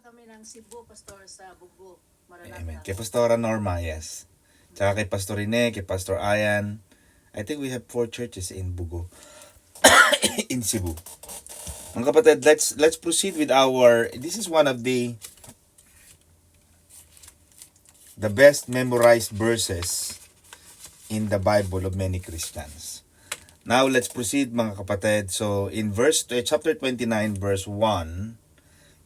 kami ng Cebu, Pastor, sa Bugo. Amen. Maranatha. Kay Pastora Norma, yes. Tsaka kay Pastor Rene, kay Pastor Ayan. I think we have 4 churches in Bugo, in Cebu. Mga kapatid, let's proceed with our, this is one of the best memorized verses in the Bible of many Christians. Now, let's proceed mga kapatid. So, in chapter 29, verse 1,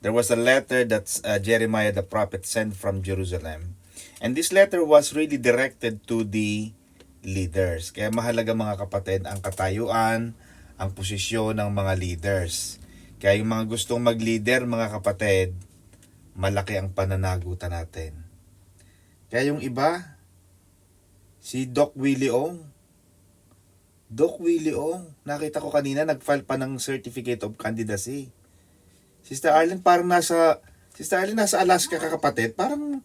there was a letter that Jeremiah the prophet sent from Jerusalem. And this letter was really directed to the leaders. Kaya mahalaga mga kapatid ang katayuan, ang posisyon ng mga leaders. Kaya yung mga gustong mag-leader mga kapatid, malaki ang pananagutan natin. Kaya yung iba, si Doc Willie Ong. Doc Willie Ong, nakita ko kanina nag-file pa ng certificate of candidacy. Sister Arlene nasa Alaska ka kapatid, parang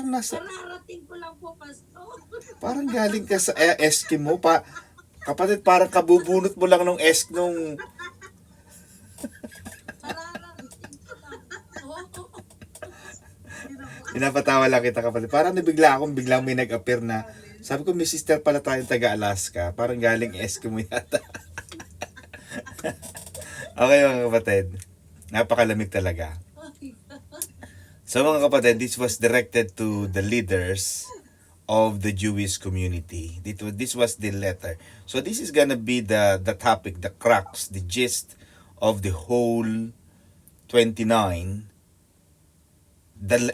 nasa, Kararating ko lang po, Pastor. parang galing ka sa Eskimo pa. Kapatid, parang kabubunot mo lang nung Kararating ko lang po. pinapatawa lang kita kapatid. Parang biglang may nag-appear na, sabi ko, may sister pala tayo taga-Alaska. Parang galing Eskimo yata. Okay mga kapatid, napakalamig talaga. So mga kapatid, this was directed to the leaders of the Jewish community. This was the letter. So this is gonna be the topic, the crux, the gist of the whole 29.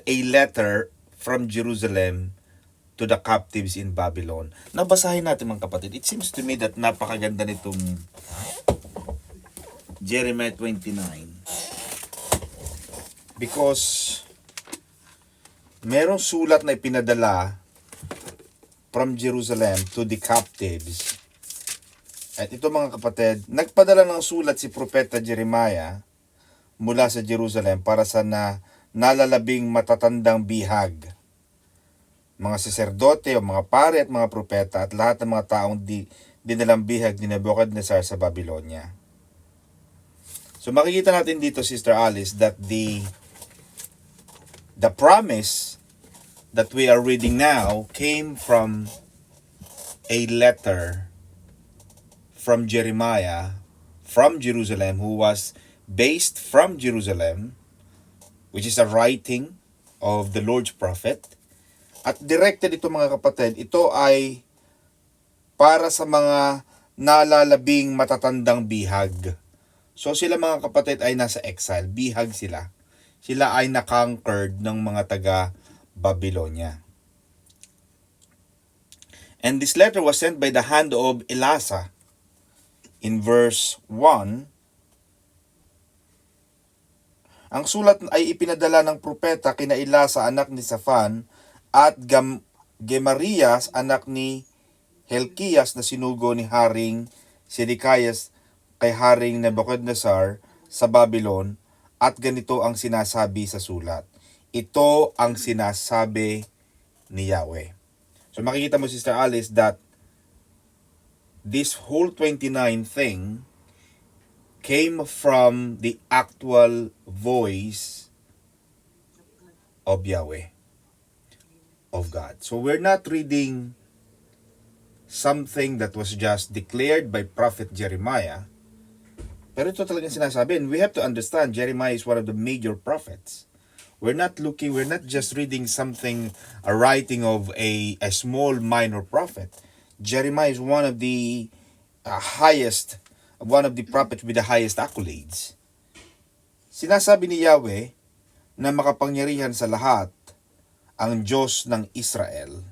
A letter from Jerusalem to the captives in Babylon. Nabasahin natin mga kapatid. It seems to me that napakaganda nitong Jeremiah 29. Because merong sulat na ipinadala from Jerusalem to the captives. At ito mga kapatid, nagpadala ng sulat si Propeta Jeremiah mula sa Jerusalem para sa nalalabing matatandang bihag. Mga saserdote o mga pare at mga propeta at lahat ng mga taong dinalang bihag ni Nebuchadnezzar sa Babylonia. So makikita natin dito, Sister Alice, that the promise that we are reading now came from a letter from Jeremiah from Jerusalem, who was based from Jerusalem, which is a writing of the Lord's prophet. At directed ito mga kapatid, ito ay para sa mga nalalabing matatandang bihag. So sila mga kapatid ay nasa exile, bihag sila. Sila ay na-conquered ng mga taga-Babylonia. And this letter was sent by the hand of Elasa. In verse 1, ang sulat ay ipinadala ng propeta kina Elasa anak ni Safan at Gemarias anak ni Helkias na sinugo ni Haring Sedekiyas kay Haring Nebuchadnezzar sa Babylon, at ganito ang sinasabi sa sulat. Ito ang sinasabi ni Yahweh. So makikita mo, Sister Alice, that this whole 29 thing came from the actual voice of Yahweh, of God. So we're not reading something that was just declared by Prophet Jeremiah, pero ito talagang sinasabi. And we have to understand, Jeremiah is one of the major prophets. We're not just reading something, a writing of a small minor prophet. Jeremiah is one of the one of the prophets with the highest accolades. Sinasabi ni Yahweh na makapangyarihan sa lahat ang Diyos ng Israel,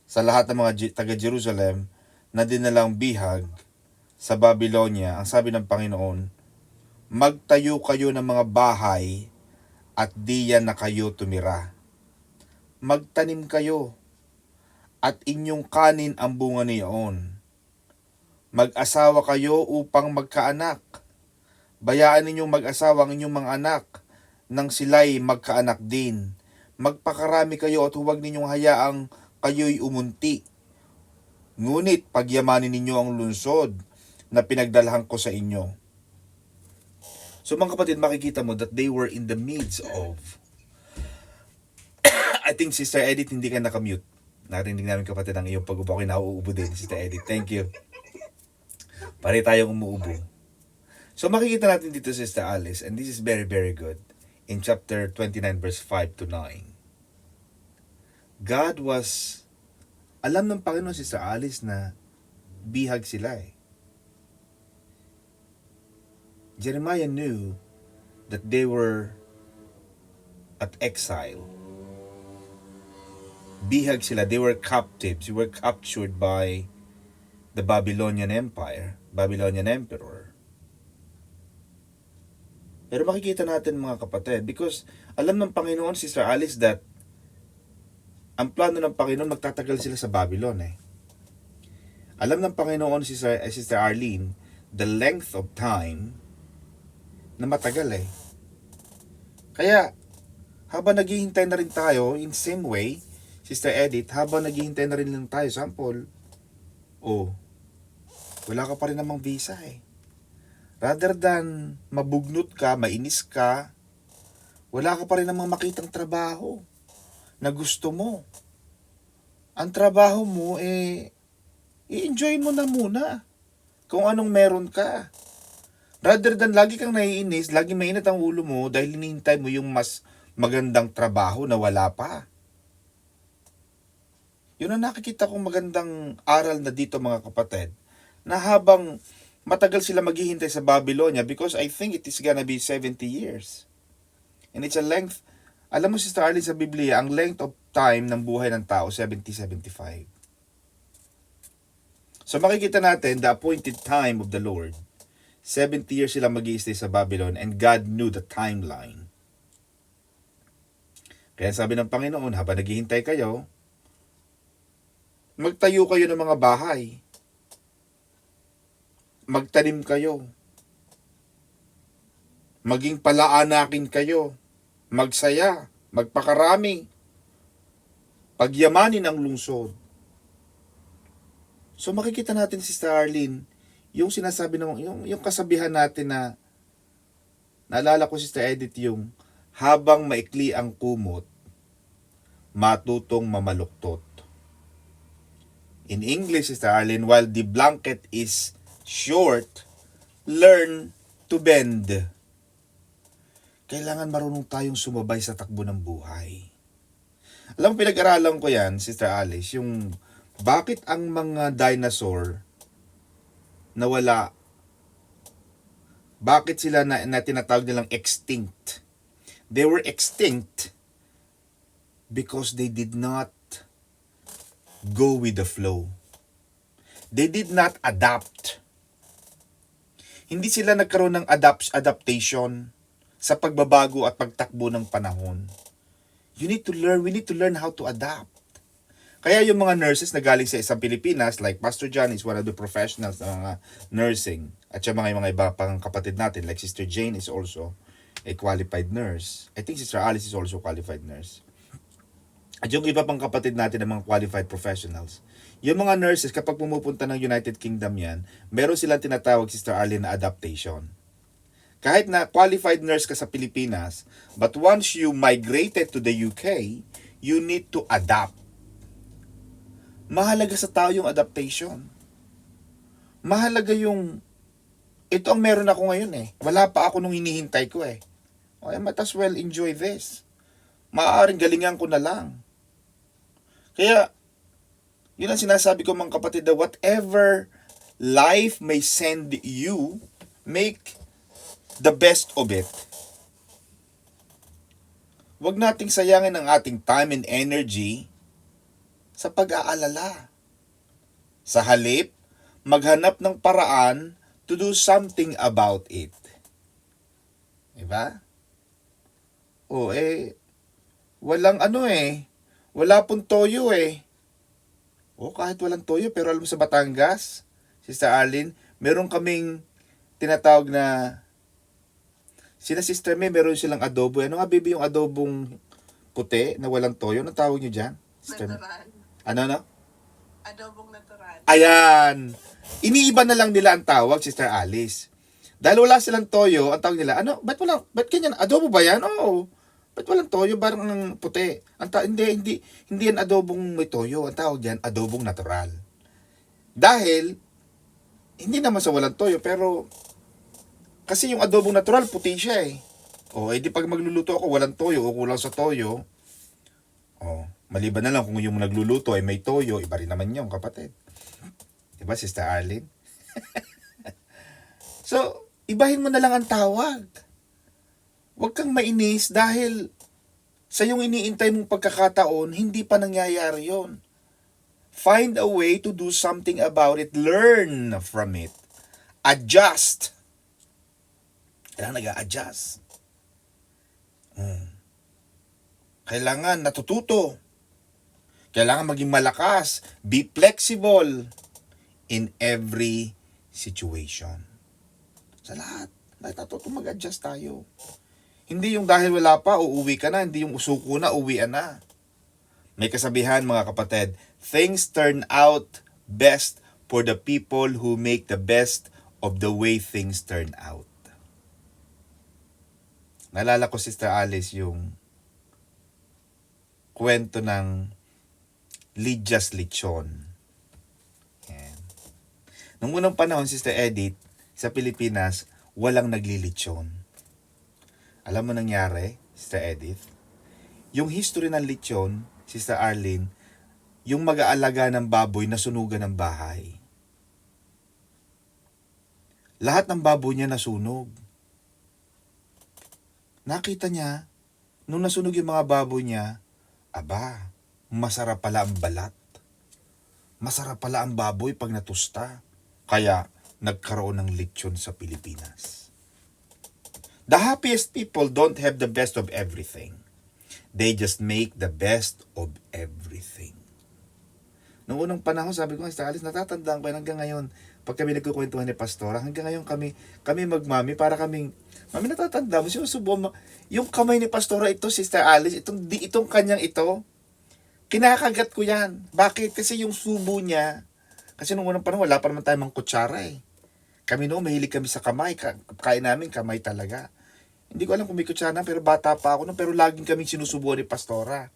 sa lahat ng mga taga-Jerusalem na dinalang bihag sa Babylonia. Ang sabi ng Panginoon, magtayo kayo ng mga bahay at diyan na kayo tumira. Magtanim kayo at inyong kanin ang bunga niyon. Mag-asawa kayo upang magkaanak. Bayaan ninyong mag-asawa ang inyong mga anak nang sila'y magkaanak din. Magpakarami kayo at huwag ninyong hayaang kayo'y umunti. Ngunit pagyamanin ninyo ang lungsod na pinagdalhan ko sa inyo. So mga kapatid, makikita mo that they were in the midst of, I think Sister Edith, hindi ka nakamute. Narinig namin kapatid ang iyong pag-ubo. Okay, nauubo din, Sister Edith. Thank you. Pare tayong umuubo. So makikita natin dito, Sister Alice, and this is very, very good. In chapter 29, verse 5 to 9. God was, alam ng Panginoon, Sister Alice, na bihag sila eh. Jeremiah knew that they were at exile. Bihag sila, they were captives, they were captured by the Babylonian Empire, Babylonian Emperor. Pero makikita natin mga kapatid, because alam ng Panginoon, Sister Alice, that ang plano ng Panginoon, magtatagal sila sa Babylon eh. Alam ng Panginoon, Sister Arlene, the length of time na matagal eh. Kaya, habang naghihintay na rin tayo, in same way, Sister Edith, habang naghihintay na rin lang tayo, sample, wala ka pa rin namang visa eh. Rather than mabugnot ka, mainis ka, wala ka pa rin namang makitang trabaho na gusto mo. Ang trabaho mo i-enjoy mo na muna kung anong meron ka. Rather than lagi kang naiinis, lagi mainit ang ulo mo dahil hinihintay mo yung mas magandang trabaho na wala pa. Yun ang nakikita kong magandang aral na dito mga kapatid, na habang matagal sila maghihintay sa Babylonia, because I think it is gonna be 70 years. And it's a length, alam mo Sister Arlene, sa Biblia, ang length of time ng buhay ng tao, 70-75. So makikita natin, the appointed time of the Lord, 70 years sila mag-i-stay sa Babylon, and God knew the timeline. Kaya sabi ng Panginoon, habang naghihintay kayo, magtayo kayo ng mga bahay. Magtanim kayo. Maging palaanakin kayo. Magsaya. Magpakarami. Pagyamanin ang lungsod. So makikita natin, Sister Arlene, yung sinasabi ng, yung kasabihan natin na, naalala ko, Sister Edith, yung habang maikli ang kumot, matutong mamaluktot. In English, Sister Arlene, while the blanket is short, learn to bend. Kailangan marunong tayong sumabay sa takbo ng buhay. Alam mo, pinag-aralan ko yan, Sister Alice, yung bakit ang mga dinosaur nawala, bakit sila na tinatawag nilang extinct? They were extinct because they did not go with the flow. They did not adapt. Hindi sila nagkaroon ng adaptation sa pagbabago at pagtakbo ng panahon. We need to learn how to adapt. Kaya yung mga nurses na galing sa isang Pilipinas, like Pastor John is one of the professionals ng mga nursing, at yung mga iba pang kapatid natin, like Sister Jane is also a qualified nurse. I think Sister Alice is also a qualified nurse. At yung iba pang kapatid natin ng mga qualified professionals. Yung mga nurses, kapag pumupunta ng United Kingdom yan, meron silang tinatawag, Sister Arlene, na adaptation. Kahit na qualified nurse ka sa Pilipinas, but once you migrated to the UK, you need to adapt. Mahalaga sa tao yung adaptation. Mahalaga yung, ito ang meron ako ngayon eh. Wala pa ako nung hinihintay ko eh. I might as well enjoy this. Maaaring galingan ko na lang. Kaya, yun ang sinasabi ko mga kapatid, na whatever life may send you, make the best of it. Huwag nating sayangin ang ating time and energy sa pag-aalala. Sa halip, maghanap ng paraan to do something about it. Diba? Walang wala pong toyo eh. Kahit walang toyo, pero alam mo sa Batangas, Sister Arlene, meron kaming tinatawag na, sina Sister May, meron silang adobo. Ano nga, baby, yung adobong puti na walang toyo? Anong tawag nyo dyan? Natural. Ano? Adobong natural. Ayan! Iniiba na lang nila ang tawag, Sister Alice. Dahil wala silang toyo, ang tawag nila, ano, ba't ganyan? Adobo ba yan? Oo. Ba't walang toyo? Parang ang puti. Hindi yan adobong may toyo. Ang tawag yan, adobong natural. Dahil, hindi naman sa walang toyo, pero, kasi yung adobong natural, puti siya eh. O, edi pag magluluto ako, walang toyo o kulang sa toyo, maliban na lang kung yung nagluluto ay may toyo, iba rin naman yung kapatid. Diba, Sister Arlene? So, ibahin mo na lang ang tawag. Huwag kang mainis dahil sa yung iniintay mong pagkakataon, hindi pa nangyayari yon. Find a way to do something about it. Learn from it. Adjust. Kailangan nag-a-adjust. Kailangan natututo. Kailangan maging malakas. Be flexible in every situation. Sa lahat. Natututo mag-adjust tayo. Hindi yung dahil wala pa, uuwi ka na. Hindi yung usuko na, uwian na. May kasabihan mga kapatid, things turn out best for the people who make the best of the way things turn out. Naalala ko, Sister Alice, yung kwento ng Lydia's Lechon. Yan. Nung unang panahon, Sister Edith, sa Pilipinas, walang naglilitsyon. Alam mo nangyari, Sister Edith? Yung history ng lechon, Sister Arlene, yung mag-aalaga ng baboy na sunugan ng bahay. Lahat ng baboy niya nasunog. Nakita niya, nung nasunog yung mga baboy niya, aba, masarap pala ang balat. Masarap pala ang baboy pag natusta. Kaya, nagkaroon ng lechon sa Pilipinas. The happiest people don't have the best of everything. They just make the best of everything. Noong unang panahon, sabi ko, Sister Alice, natatandaan ko hanggang ngayon, pag kami nagkukwentuhan ni Pastora, hanggang ngayon kami magmami, para kaming, mami, natatanda mo, sinusubo mo, yung kamay ni Pastora ito, Sister Alice, itong kanyang ito, kinakagat ko yan. Bakit? Kasi yung subo niya, kasi noong unang panahon, wala pa naman tayong kutsara eh. Kami noon, mahilig kami sa kamay, kain namin kamay talaga. Hindi ko alam kung may kutsara na, pero bata pa ako noon, pero laging kaming sinusubuan ni Pastora.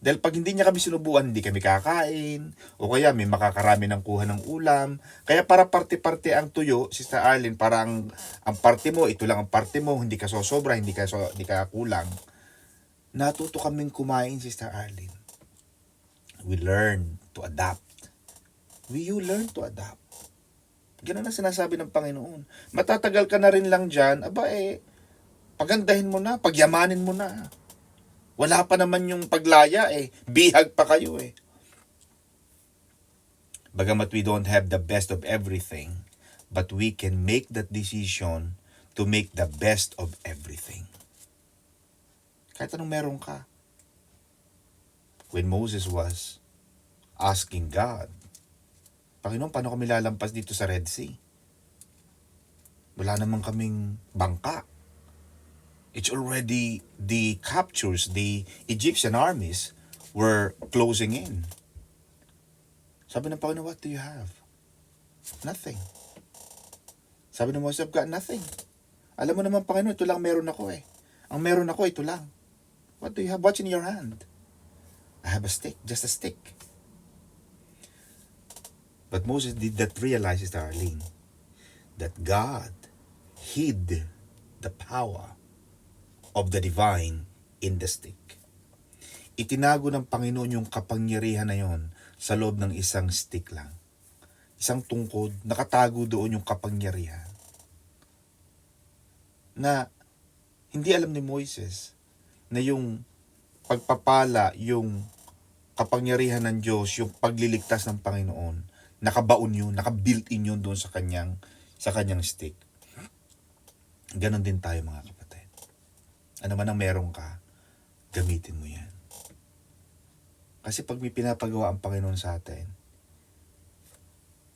Dahil pag hindi niya kami sinubuan, hindi kami kakain, o kaya may makakarami ng kuha ng ulam. Kaya para parte-parte ang tuyo, Sister Arlene, para ang parte mo, ito lang ang parte mo, hindi ka sosobra, hindi ka kulang. Natuto kaming kumain, Sister Arlene. We learn to adapt. You learn to adapt. Ganun ang sinasabi ng Panginoon. Matatagal ka na rin lang dyan, pagandahin mo na, pagyamanin mo na. Wala pa naman yung paglaya eh. Bihag pa kayo eh. Bagamat we don't have the best of everything, but we can make that decision to make the best of everything. Kahit anong meron ka. When Moses was asking God, Panginoon, paano kami lalampas dito sa Red Sea? Wala naman kaming bangka. It's already the captures, the Egyptian armies were closing in. Sabi ng Panginoon, what do you have? Nothing. Sabi ng Moses, I've got nothing. Alam mo naman, Panginoon, ito lang meron ako eh. Ang meron ako, ito lang. What do you have? What's in your hand? I have a stick, just a stick. But Moses did not realize, Sister Arlene, that God hid the power of the divine in the stick. Itinago ng Panginoon yung kapangyarihan na yon sa loob ng isang stick lang. Isang tungkod, nakatago doon yung kapangyarihan. Na hindi alam ni Moises na yung pagpapala, yung kapangyarihan ng Diyos, yung pagliligtas ng Panginoon, nakabaon yun, nakabuilt-in yun doon sa kanyang stick. Ganon din tayo mga kapatid. Ano man ang meron ka, gamitin mo yan. Kasi pag may pinapagawa ang Panginoon sa atin,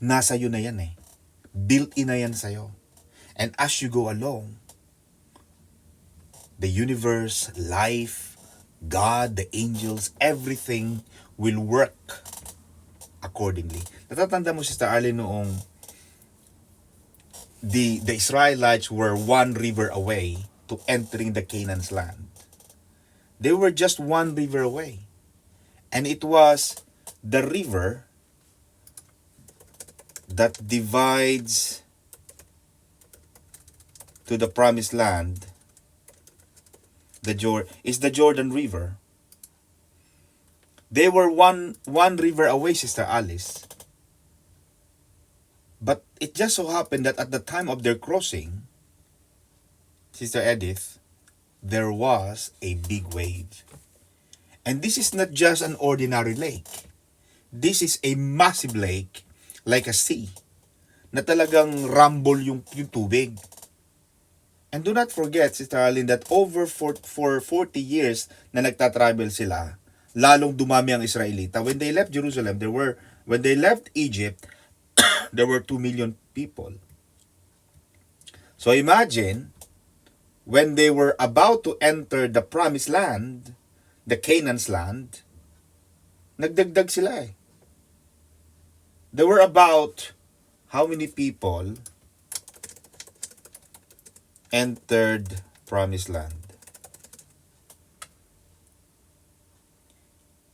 nasa iyo na yan eh. Built-in na yan sa'yo. And as you go along, the universe, life, God, the angels, everything will work accordingly. Natatanda mo, Sister Arlene, noong the Israelites were one river away to entering the Canaan's land. They were just one river away. And it was the river that divides to the promised land. Is the Jordan River. They were one river away, Sister Alice. But it just so happened that at the time of their crossing, Sister Edith, there was a big wave. And this is not just an ordinary lake. This is a massive lake, like a sea, na talagang rumble yung tubig. And do not forget, Sister Arlene, that for 40 years na nagtatravel sila, lalong dumami ang Israelita. When they left Jerusalem, when they left Egypt, there were 2 million people. So imagine, when they were about to enter the promised land, the Canaan's land, nagdagdag sila eh. There were about, how many people entered promised land?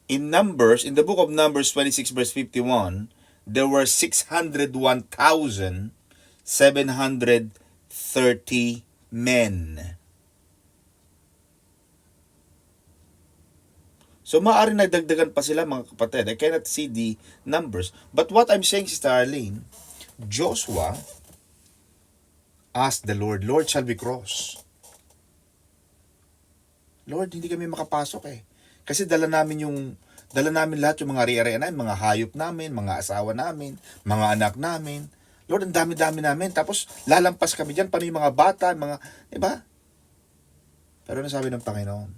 In Numbers, in the book of Numbers 26 verse 51, there were 601,730 men. So maaari nagdagdagan pa sila, mga kapatid. I cannot see the numbers. But what I'm saying, Sister Arlene, Joshua asked the Lord, Lord, shall we cross? Lord, hindi kami makapasok eh. Kasi dala namin lahat yung mga ari-arian namin, mga hayop namin, mga asawa namin, mga anak namin. Lord, ang dami-dami namin. Tapos lalampas kami dyan, paano yung mga bata, diba? Pero ano sabi ng Panginoon?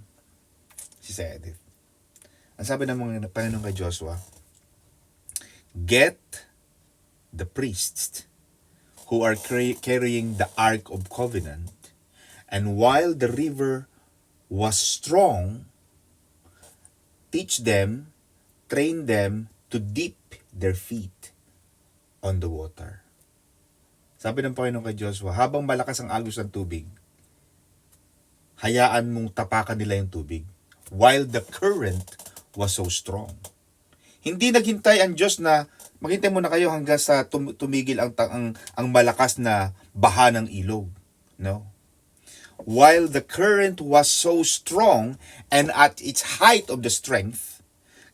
Si Edith. Ang sabi ng mga Panginoon kay Joshua, get the priests who are carrying the Ark of Covenant, and while the river was strong, teach them, train them to dip their feet on the water. Sabi ng Panginoon kay Joshua, habang malakas ang agos ng tubig, hayaan mong tapakan nila yung tubig while the current was so strong. Hindi naghintay ang Diyos na maghintay muna kayo hanggang sa tumigil ang malakas na baha ng ilog. No. While the current was so strong and at its height of the strength,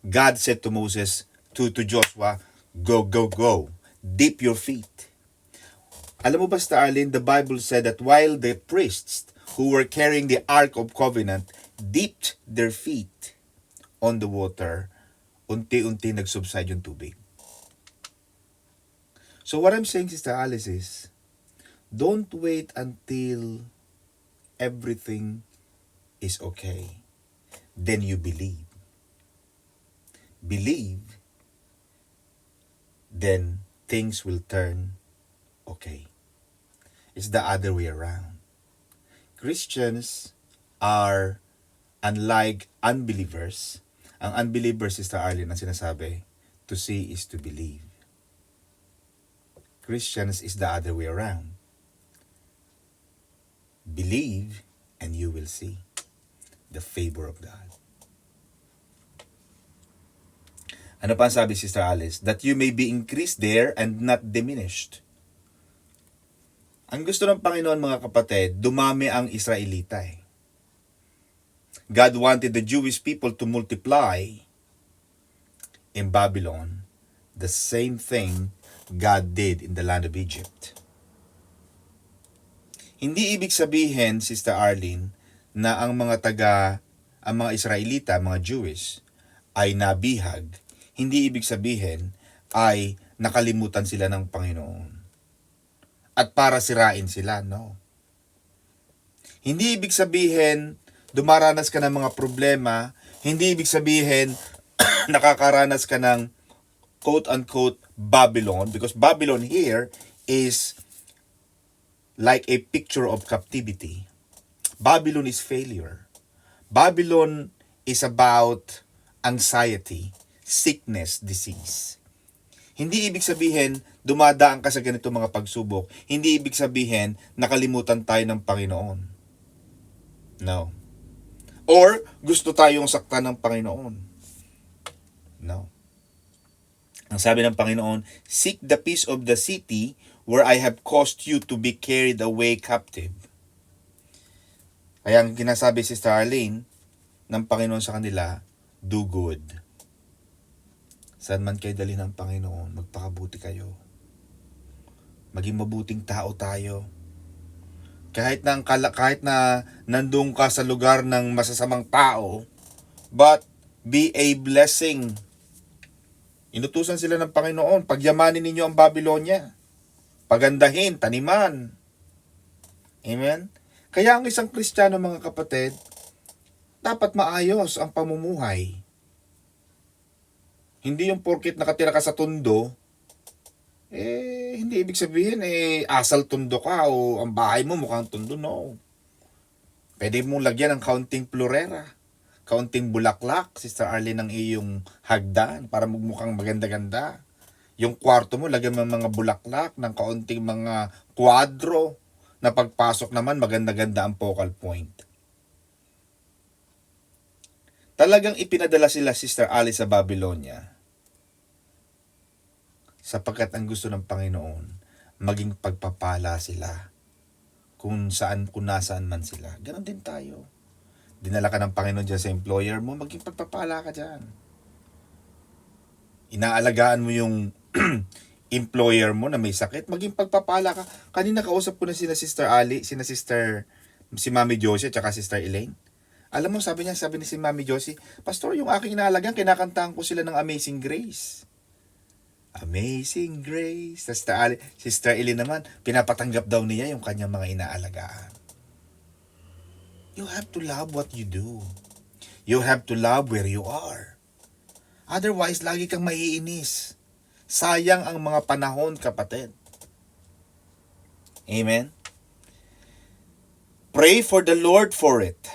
God said to Moses, to Joshua, go, dip your feet. Alam mo ba, Sister Arlene, the Bible said that while the priests who were carrying the Ark of Covenant dipped their feet on the water, unti-unti nagsubside yung tubig. So what I'm saying, Sister Alice, is don't wait until everything is okay. Then you believe. Believe, then things will turn okay. It's the other way around. Christians are unlike unbelievers. Ang unbelievers, Sister Arlene, ang sinasabi, to see is to believe. Christians is the other way around. Believe and you will see the favor of God. Ano pa ang sabi, Sister Alice? That you may be increased there and not diminished. Ang gusto ng Panginoon, mga kapatid, dumami ang Israelita eh. God wanted the Jewish people to multiply in Babylon. The same thing God did in the land of Egypt. Hindi ibig sabihin, Sister Arlene, na ang mga Israelita, mga Jewish, ay nabihag. Hindi ibig sabihin ay nakalimutan sila ng Panginoon. At para sirain sila, no. Hindi ibig sabihin dumaranas ka ng mga problema, hindi ibig sabihin nakakaranas ka ng quote-unquote Babylon, because Babylon here is like a picture of captivity. Babylon is failure. Babylon is about anxiety, sickness, disease. Hindi ibig sabihin, dumadaan ka sa ganito mga pagsubok. Hindi ibig sabihin, nakalimutan tayo ng Panginoon. No. Or, gusto tayong saktan ng Panginoon. No. Ang sabi ng Panginoon, seek the peace of the city where I have caused you to be carried away captive. Kaya ang ginasabi si Sister Arlene ng Panginoon sa kanila, do good. Saan man kayo dali ng Panginoon, magpakabuti kayo. Maging mabuting tao tayo. Kahit na nandun ka sa lugar ng masasamang tao, but be a blessing. Inutusan sila ng Panginoon, pagyamanin ninyo ang Babylonia. Pagandahin, taniman. Amen? Kaya ang isang Kristiyano, mga kapatid, dapat maayos ang pamumuhay. Hindi yung porkit nakatira ka sa tundo, hindi ibig sabihin, asal tundo ka o ang bahay mo mukhang tundo. No. Pwede mong lagyan ng kaunting plurera, kaunting bulaklak, Sister Arlene, ng iyong hagdan para magmukhang maganda-ganda. Yung kwarto mo, lagyan mo mga bulaklak ng kaunting mga kwadro na pagpasok naman maganda-ganda ang focal point. Talagang ipinadala sila, Sister Alice, sa Babylonia sapagkat ang gusto ng Panginoon, maging pagpapala sila kung nasaan man sila. Ganon din tayo. Dinala ka ng Panginoon dyan sa employer mo, maging pagpapala ka dyan. Inaalagaan mo yung employer mo na may sakit, maging pagpapala ka. Kanina kausap ko na sina Sister Ali, si Mami Josie at Sister Elaine. Alam mo, sabi ni si Mami Josie, Pastor, yung aking inaalagaan, kinakantahan ko sila ng Amazing Grace. Amazing Grace. Sister Elaine naman, pinapatanggap daw niya yung kanyang mga inaalagaan. You have to love what you do. You have to love where you are. Otherwise, lagi kang maiinis. Sayang ang mga panahon, kapatid. Amen? Pray for the Lord for it.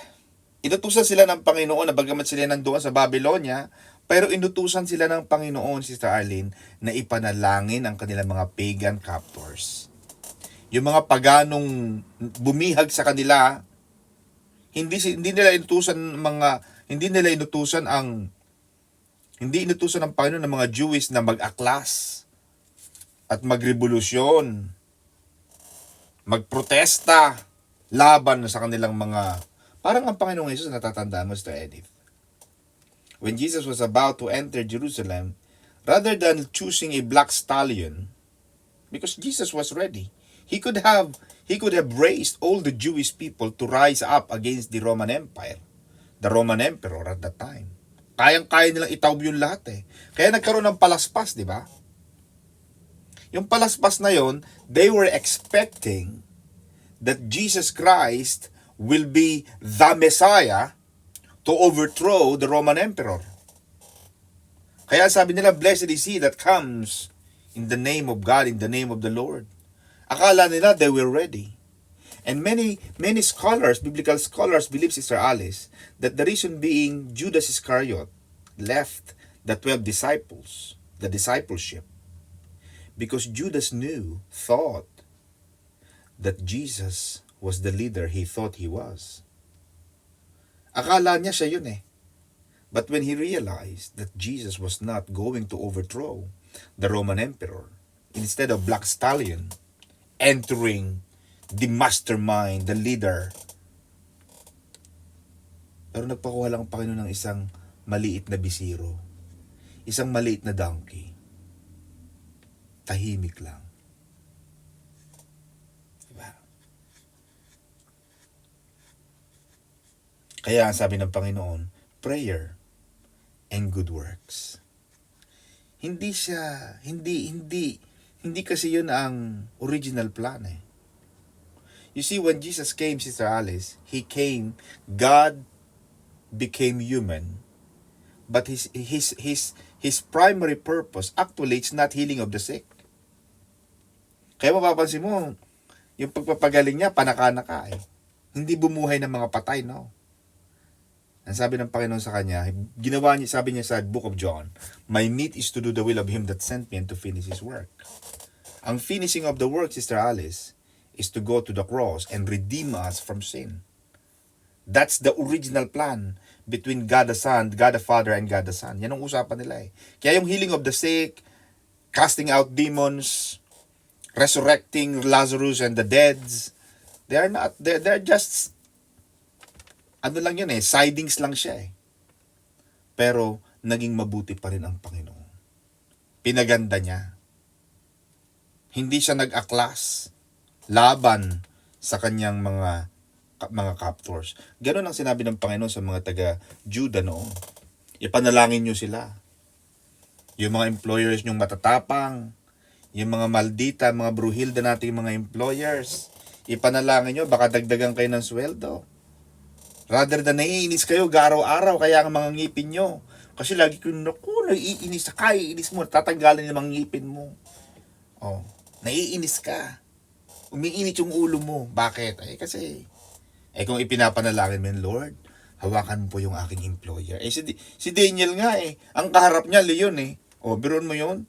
Inutusan sila ng Panginoon na bagamat sila nandoon sa Babylonia, pero inutusan sila ng Panginoon, Sister Arlene, na ipanalangin ang kanilang mga pagan captors. Yung mga paganong bumihag sa kanila, hindi nila inutusan ng Panginoon ng mga Jewish na mag-aklas at magrevolusyon, magprotesta laban sa kanilang mga, parang ang Panginoong Jesus, natatandaan mo, Sister Edith, when Jesus was about to enter Jerusalem, rather than choosing a black stallion, because Jesus was ready, he could have raised all the Jewish people to rise up against the Roman Empire, the Roman Emperor at that time. Kayang-kaya nilang itawb yung lahat eh. Kaya nagkaroon ng palaspas, di ba? Yung palaspas na yon, they were expecting that Jesus Christ will be the Messiah to overthrow the Roman Emperor. Kaya sabi nila, blessed is he that comes in the name of God, in the name of the Lord. Akala nila they were ready. And many scholars, biblical scholars, believe, Sister Alice, that the reason being Judas Iscariot left the 12 disciples, the discipleship, because Judas thought that Jesus was the leader he thought he was. Akala niya siya yun eh. But when he realized that Jesus was not going to overthrow the Roman Emperor, instead of Black Stallion entering the mastermind, the leader, pero nagpakuha lang ang Panginoon ng isang maliit na bisiro, isang maliit na donkey. Tahimik lang. Diba? Kaya ang sabi ng Panginoon, prayer and good works. Hindi kasi yun ang original plan eh. You see, when Jesus came, Sister Alice, God became human, but his primary purpose actually it's not healing of the sick. Kaya mapapansin mo, yung pagpapagaling niya, panaka-naka eh. Hindi bumuhay ng mga patay, no? Ang sabi ng Panginoon sa kanya, ginawa niya, sabi niya sa Book of John, my meat is to do the will of Him that sent me and to finish His work. Ang finishing of the work, Sister Alice, is to go to the cross and redeem us from sin. That's the original plan between God the Son, God the Father, and God the Son. Yan ang usapan nila eh. Kaya yung healing of the sick, casting out demons, resurrecting Lazarus and the dead, they're just, ano lang yun eh, sidings lang siya eh. Pero, naging mabuti pa rin ang Panginoon. Pinaganda niya. Hindi siya nag-aklas laban sa kanyang mga captors. Ganon ang sinabi ng Panginoon sa mga taga-Juda noon. Ipanalangin nyo sila. Yung mga employers nyong matatapang, yung mga maldita, mga bruhilda nating mga employers, ipanalangin nyo, baka dagdagan kayo ng sweldo. Rather than naiinis kayo araw-araw, kaya ang mga ngipin nyo. Kasi lagi ko, naku, naiinis ka, iinis mo, tatanggalin yung mga ngipin mo. Oh, naiinis ka. Umiinit yung ulo mo. Bakit? Kasi, kung ipinapanalangin mo yun, Lord, hawakan mo po yung aking employer. Si Daniel nga ang kaharap niya, leon biruan mo yun.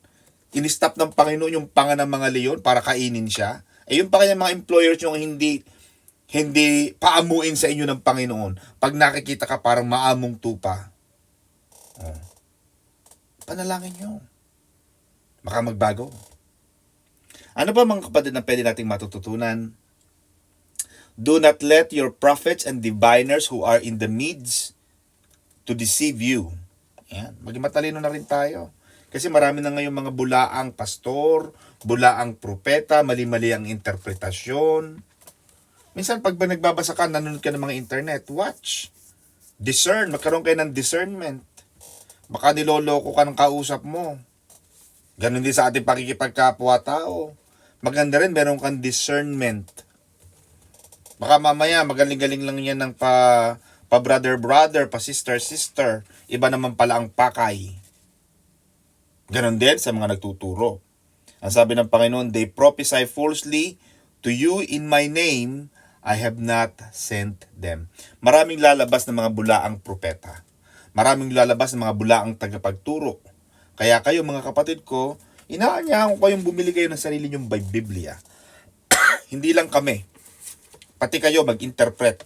In-stop ng Panginoon yung panga ng mga leon para kainin siya. Yung pa kanya mga employers yung hindi paamuin sa inyo ng Panginoon. Pag nakikita ka parang maamong tupa. Panalangin nyo. Baka magbago. Ano pa mga kapatid na pwede nating matututunan? Do not let your prophets and diviners who are in the midst to deceive you. Yan. Maging matalino na rin tayo. Kasi marami na ngayon mga bulaang pastor, bulaang propeta, mali-mali ang interpretasyon. Minsan pag nagbabasa ka, nanonood ka ng mga internet, watch. Discern, magkaroon kayo ng discernment. Baka niloloko ka ng kausap mo. Ganon din sa ating pakikipagkapwa-tao. Maganda rin, meron kang discernment. Baka mamaya, magaling-galing lang yan ng pa brother-brother, pa sister-sister. Iba naman pala ang pakay. Ganon din sa mga nagtuturo. Ang sabi ng Panginoon, they prophesy falsely to you in my name, I have not sent them. Maraming lalabas ng mga bulaang propeta. Maraming lalabas ng mga bulaang tagapagturo. Kaya kayo mga kapatid ko, inaanyahan ko kayong bumili kayo ng sarili nyong Biblia. Hindi lang kami. Pati kayo mag-interpret.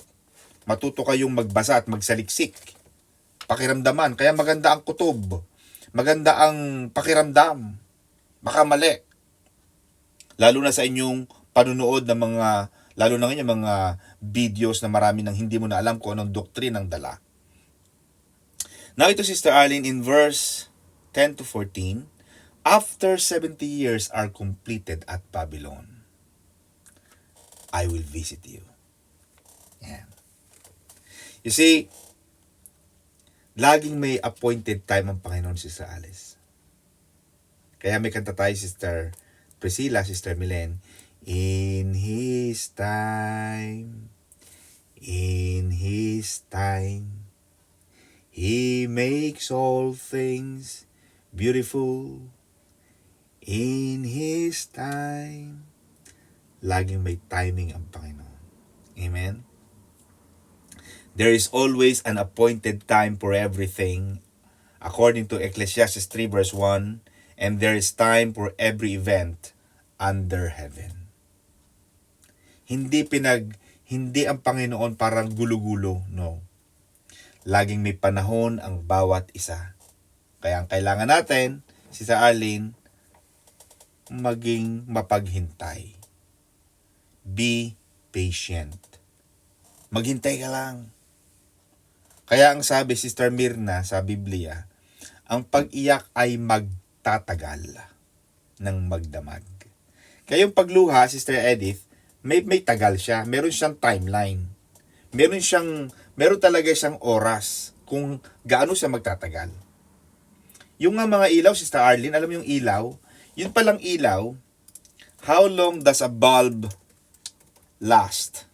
Matuto kayong magbasa at magsaliksik. Pakiramdaman. Kaya maganda ang kutob. Maganda ang pakiramdam. Baka mali. Lalo na sa inyong panunood ng mga, lalo na ngayon mga videos na marami nang hindi mo na alam kung anong doktrinang dala. Now ito Sister Arlene in verse 10 to 14, after 70 years are completed at Babylon, I will visit you. Yeah. You see, laging may appointed time ang Panginoon, Sister Alice. Kaya may kanta tayo, Sister Priscilla, Sister Milen, in His time, He makes all things beautiful. In His time. Laging may timing ang Panginoon. Amen? There is always an appointed time for everything, according to Ecclesiastes 3 verse 1, and there is time for every event under heaven. Hindi ang Panginoon parang gulo-gulo, no. Laging may panahon ang bawat isa. Kaya ang kailangan natin, Sister Arlene, maging mapaghintay. Be patient. Maghintay ka lang. Kaya ang sabi, Sister Mirna, sa Biblia, ang pag-iyak ay magtatagal ng magdamag. Kaya yung pagluha, Sister Edith, may tagal siya. Meron siyang timeline. Meron talaga siyang oras kung gaano siya magtatagal. Yung mga ilaw, Sister Arlene, alam mo yung ilaw? Yun palang ilaw, how long does a bulb last?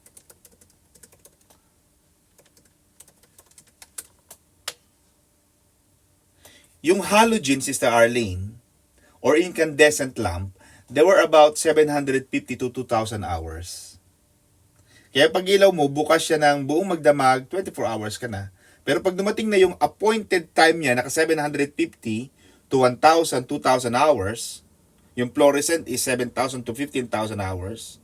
Yung halogen, Sister Arlene, or incandescent lamp, they were about 750 to 2,000 hours. Kaya pag ilaw mo, bukas siya ng buong magdamag, 24 hours ka na. Pero pag dumating na yung appointed time niya, naka 750 to 1,000, 2,000 hours, yung fluorescent is 7,000 to 15,000 hours,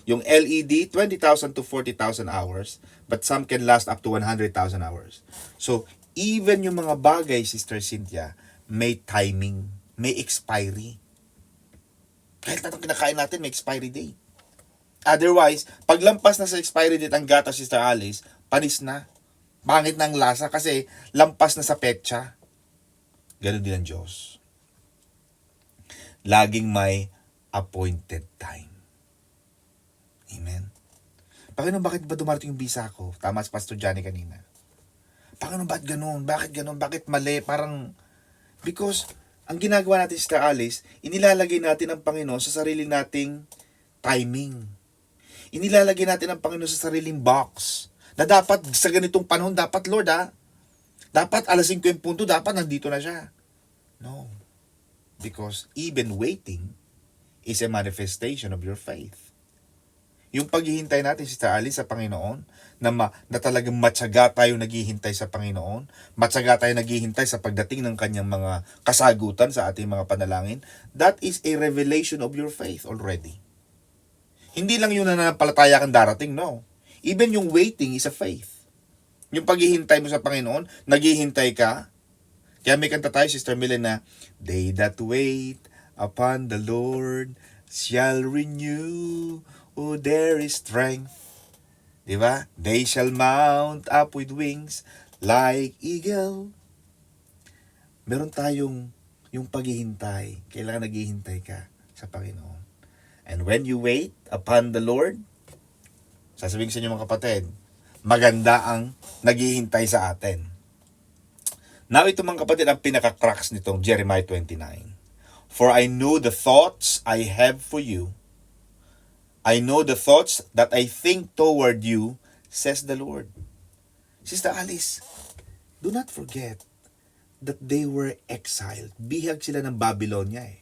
yung LED, 20,000 to 40,000 hours, but some can last up to 100,000 hours. So, even yung mga bagay, Sister Cynthia, may timing, may expiry. Kahit anong kinakain natin, may expiry date. Otherwise, paglampas na sa expiry date ang gatas, Sister Alice, panis na. Pangit na ang lasa kasi lampas na sa petsa. Ganun din ang Diyos. Laging may appointed time. Amen. Panginoon, bakit ba dumarating yung visa ko? Tama si Pastor Johnny kanina. Panginoon, bakit ganun? Bakit ganun? Bakit mali? Parang, because, ang ginagawa natin, Sister Alice, inilalagay natin ang Panginoon sa sarili nating timing. Inilalagay natin ang Panginoon sa sariling box. Na dapat, sa ganitong panahon, dapat, Lord, dapat alas 5 yung punto, dapat nandito na siya. No. Because even waiting is a manifestation of your faith. Yung paghihintay natin, Sister Alice, sa Panginoon, na talagang matyaga tayo naghihintay sa Panginoon, matyaga tayo naghihintay sa pagdating ng kanyang mga kasagutan sa ating mga panalangin, that is a revelation of your faith already. Hindi lang yun na nanampalataya kang darating, no. Even yung waiting is a faith. Yung paghihintay mo sa Panginoon, naghihintay ka. Kaya may kanta tayo, Sister Milen, na they that wait upon the Lord shall renew their strength. Diba? They shall mount up with wings like eagle. Meron tayong yung paghihintay. Kailangan naghihintay ka sa Panginoon. And when you wait upon the Lord, sasabihin sa inyo mga kapatid, maganda ang naghihintay sa atin. Now ito mga kapatid ang pinaka-crux nitong Jeremiah 29. For I know the thoughts I have for you. I know the thoughts that I think toward you, says the Lord. Sister Alice, do not forget that they were exiled. Bihag sila ng Babylonia eh.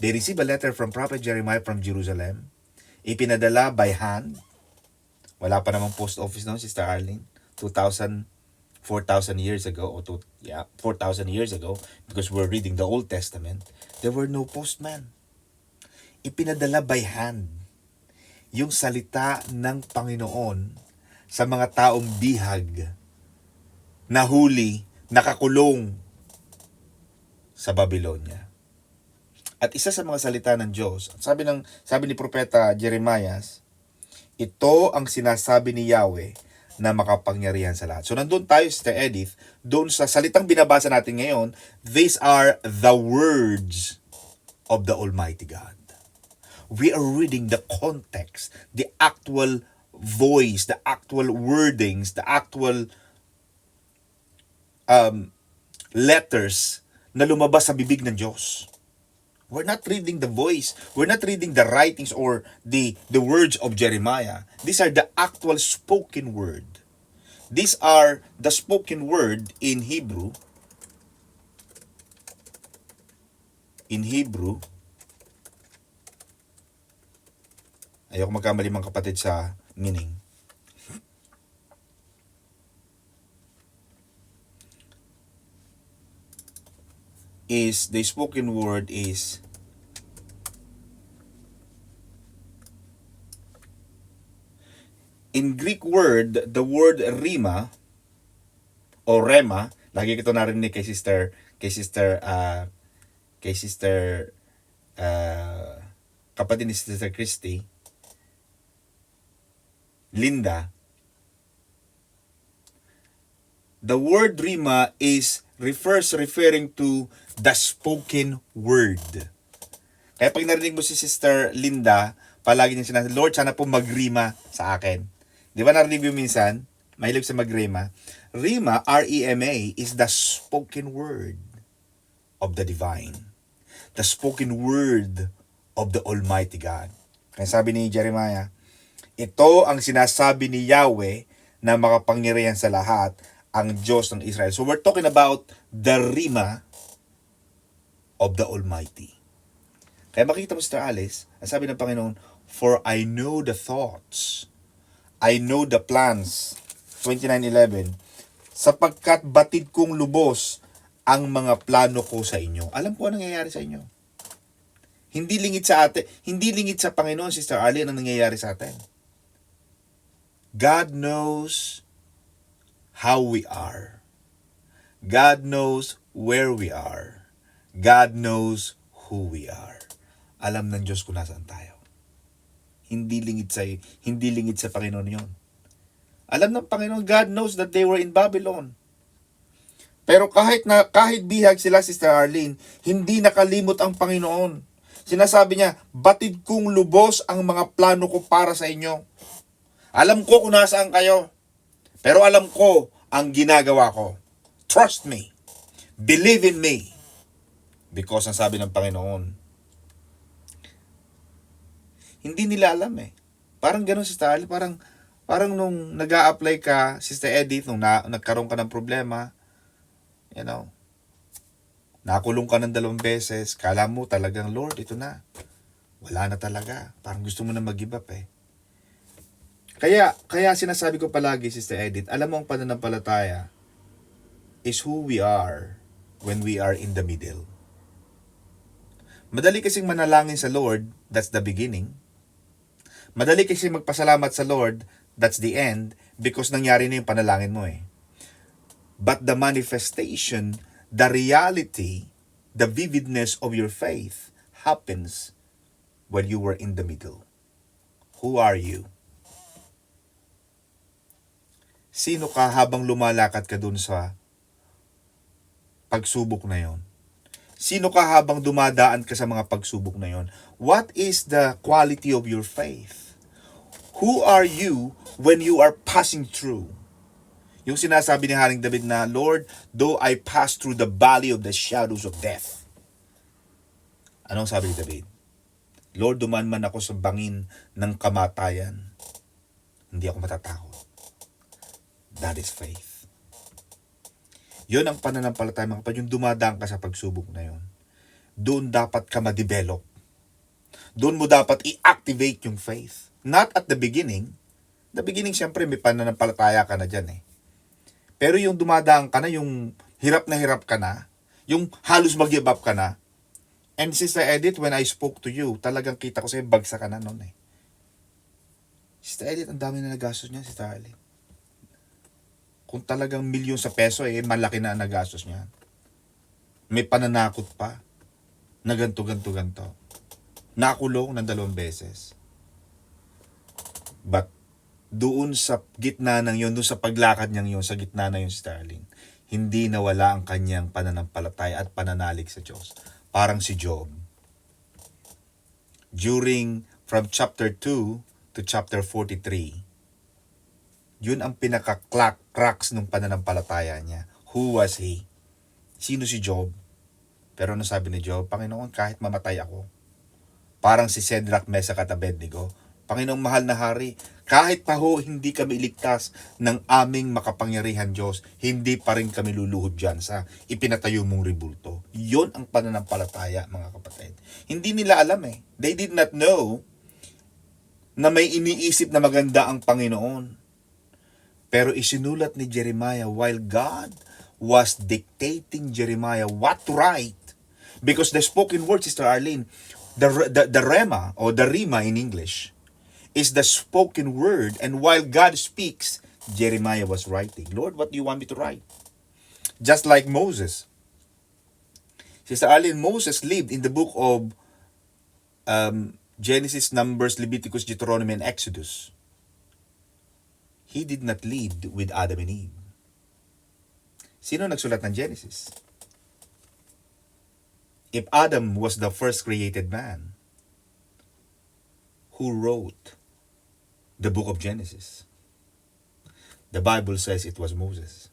They received a letter from Prophet Jeremiah from Jerusalem. Ipinadala by hand. Wala pa namang post office noon, Sister Arlene. 4,000 years ago, 4,000 years ago, because we're reading the Old Testament, there were no postman. Ipinadala by hand yung salita ng Panginoon sa mga taong bihag, nahuli, nakakulong sa Babylonia. At isa sa mga salita ng Diyos, sabi ni Propeta Jeremiah, ito ang sinasabi ni Yahweh na makapangyarihan sa lahat. So nandun tayo, Sister Edith, doon sa salitang binabasa natin ngayon, these are the words of the Almighty God. We are reading the context, the actual voice, the actual wordings, the actual letters na lumabas sa bibig ng Diyos. We're not reading the voice. We're not reading the writings or the words of Jeremiah. These are the actual spoken word. These are the spoken word in Hebrew. In Hebrew, ayoko magkamali mga kapatid sa meaning. The spoken word is in Greek word, the word rima o rema, lagi ko ito narinig kay sister kapatid ni Sister Christy, Linda. The word rima referring to the spoken word. Kaya pag narinig mo si Sister Linda, palagi niya sinasabi, Lord, sana po magrima sa akin. Di ba narinig mo minsan? Mahilig sa magrima. Rima, R-E-M-A, is the spoken word of the divine. The spoken word of the Almighty God. Kaya sabi ni Jeremiah, ito ang sinasabi ni Yahweh na makapangyarihan sa lahat, ang Diyos ng Israel. So we're talking about the Rima of the Almighty. Kaya makikita mo, Sister Alice, ang sabi ng Panginoon, for I know the thoughts, I know the plans, 29:11, sapagkat batid kong lubos ang mga plano ko sa inyo. Alam ko anong nangyayari sa inyo. Hindi lingid sa atin, hindi lingid sa Panginoon, Sister Arlene, ang nangyayari sa atin. God knows how we are. God knows where we are. God knows who we are. Alam ng Diyos kung nasaan tayo. Hindi lingid sa Panginoon 'yon. Alam ng Panginoon, God knows that they were in Babylon. Pero kahit bihag sila, Sister Arlene, hindi nakalimot ang Panginoon. Sinasabi niya, batid kong lubos ang mga plano ko para sa inyo. Alam ko kung nasaan kayo. Pero alam ko ang ginagawa ko. Trust me. Believe in me. Because ang sabi ng Panginoon, hindi nila alam eh. Parang gano'n, Sister Arlene, parang nung nag-a-apply ka, Sister Edith, nung nagkaroon ka ng problema, nakulong ka ng 2 beses, kala mo talagang, Lord, ito na. Wala na talaga. Parang gusto mo na mag-give up eh. Kaya sinasabi ko palagi, Sister Edith, alam mo ang pananampalataya is who we are when we are in the middle. Madali kasing manalangin sa Lord, that's the beginning. Madali kasing magpasalamat sa Lord, that's the end, because nangyari na yung panalangin mo eh. But the manifestation, the reality, the vividness of your faith happens when you were in the middle. Who are you? Sino ka habang lumalakad ka dun sa pagsubok na yon? Sino ka habang dumadaan ka sa mga pagsubok na yon? What is the quality of your faith? Who are you when you are passing through? Yung sinasabi ni Haring David na, Lord, though I pass through the valley of the shadows of death. Anong sabi ni David? Lord, dumaan man ako sa bangin ng kamatayan, hindi ako matatakot. That is faith. Yun ang pananampalataya, mga kapatid, yung dumadaan ka sa pagsubok na yun. Doon dapat ka ma-develop. Doon mo dapat i-activate yung faith. Not at the beginning. The beginning, syempre, may pananampalataya ka na dyan eh. Pero yung dumadaan ka na, yung hirap ka na, yung halos mag-give up ka na, and Sister Edith, when I spoke to you, talagang kita ko sa'yo, bagsak ka na noon eh. Sister Edith, ang dami na nagastos niya, Sister Arlene. Kung talagang milyon sa peso, eh, malaki na ang nagastos niya. May pananakot pa, na ganto. Nakulong ng 2 beses. But, doon sa gitna ng yun, doon sa paglakad niyang yun, sa gitna na yun, Sister Arlene, hindi nawala ang kanyang pananampalataya at pananalig sa Diyos. Parang si Job. From chapter 2 to chapter 43, yun ang pinaka-crux ng pananampalataya niya. Who was he? Sino si Job? Pero ano sabi ni Job? Panginoon, kahit mamatay ako, parang si Shadrach, Meshach at Abednego, Panginoong mahal na hari, kahit pa ho hindi kami iligtas ng aming makapangyarihan Diyos, hindi pa rin kami luluhod dyan sa ipinatayo mong rebulto. Yon ang pananampalataya, mga kapatid. Hindi nila alam eh. They did not know na may iniisip na maganda ang Panginoon. Pero isinulat ni Jeremiah while God was dictating Jeremiah what to write. Because the spoken word, Sister Arlene, the rema or the rima in English, is the spoken word, and while God speaks, Jeremiah was writing. Lord, what do you want me to write? Just like Moses. Sister Arlene, Moses lived in the book of Genesis, Numbers, Leviticus, Deuteronomy, and Exodus. He did not lead with Adam and Eve. Sino nagsulat ng Genesis? If Adam was the first created man, who wrote the book of Genesis? The Bible says it was Moses.